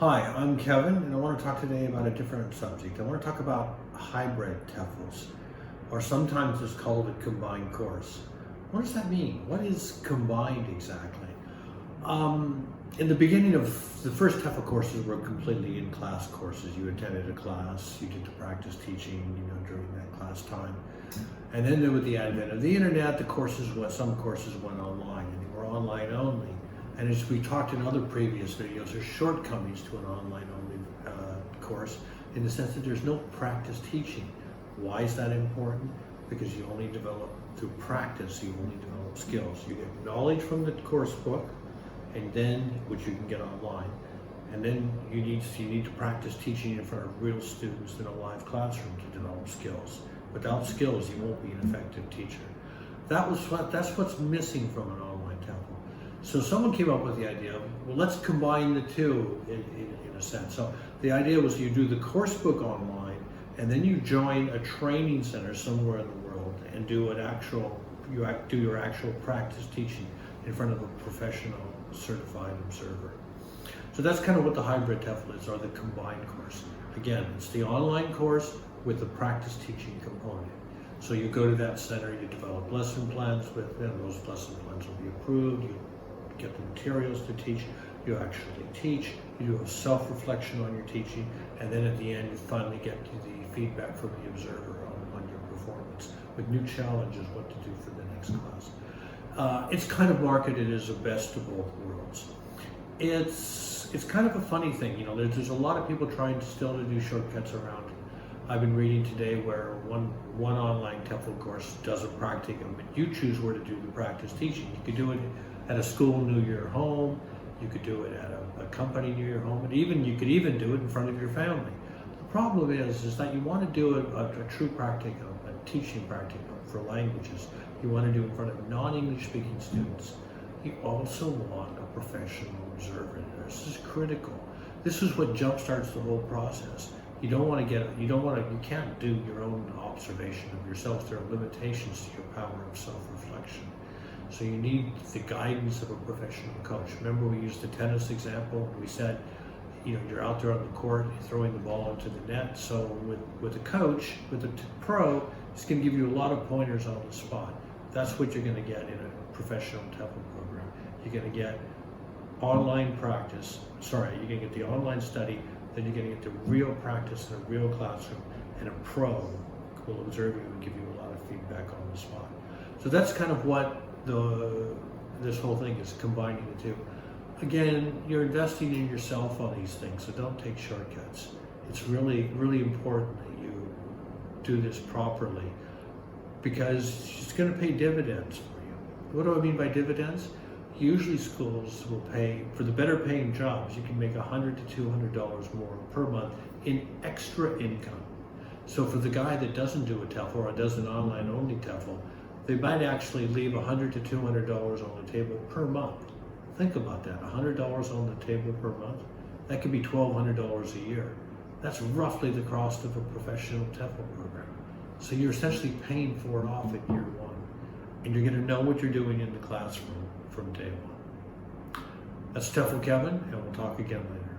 Hi, I'm Kevin, and I want to talk today about a different subject. I want to talk about hybrid TEFLs, or sometimes it's called a combined course. What does that mean? What is combined exactly? In the beginning of the first TEFL courses were completely in-class courses. You attended a class, you did the practice teaching, during that class time. And then with the advent of the internet, some courses went online, and they were online only. And as we talked in other previous videos, there's shortcomings to an online-only course in the sense that there's no practice teaching. Why is that important? Because you only develop through practice, you only develop skills. You get knowledge from the course book, and then which you can get online. And then you need to practice teaching in front of real students in a live classroom to develop skills. Without skills, you won't be an effective teacher. That's what's missing from an online TEFL. So someone came up with the idea of, well, let's combine the two in a sense. So the idea was you do the course book online, and then you join a training center somewhere in the world and do your actual practice teaching in front of a professional certified observer. So that's kind of what the hybrid TEFL is, or the combined course. Again, it's the online course with the practice teaching component. So you go to that center, you develop lesson plans with them, those lesson plans will be approved, you get the materials to teach, you actually teach, you do a self-reflection on your teaching, and then at the end you finally get to the feedback from the observer on your performance with new challenges, what to do for the next class. It's kind of marketed as a best of both worlds. It's kind of a funny thing, there's a lot of people trying still to do shortcuts around it. I've been reading today where one online TEFL course does a practicum, but you choose where to do the practice teaching. You could do it at a school near your home, you could do it at a company near your home, and you could even do it in front of your family. The problem is that you want to do a true practicum, a teaching practicum for languages. You want to do it in front of non-English speaking students. You also want a professional observer. This is critical. This is what jumpstarts the whole process. You can't do your own observation of yourself. There are limitations to your power of self-reflection. So you need the guidance of a professional coach. Remember, we used the tennis example. We said, you're out there on the court, you're throwing the ball into the net. So with a coach, with a pro, it's going to give you a lot of pointers on the spot. That's what you're going to get in a professional TEFL program. You're going to get online practice. You're going to get the online study, then you're going to get the real practice in a real classroom, and a pro will observe you and give you a lot of feedback on the spot. So that's kind of what this whole thing is, combining the two. Again, you're investing in yourself on these things, so don't take shortcuts. It's really, really important that you do this properly, because it's going to pay dividends for you. What do I mean by dividends? Usually schools will pay, for the better paying jobs, you can make $100 to $200 more per month in extra income. So for the guy that doesn't do a TEFL or does an online only TEFL, they might actually leave $100 to $200 on the table per month. Think about that, $100 on the table per month. That could be $1,200 a year. That's roughly the cost of a professional TEFL program. So you're essentially paying for it off at year one. And you're going to know what you're doing in the classroom from day one. That's TEFL Kevin, and we'll talk again later.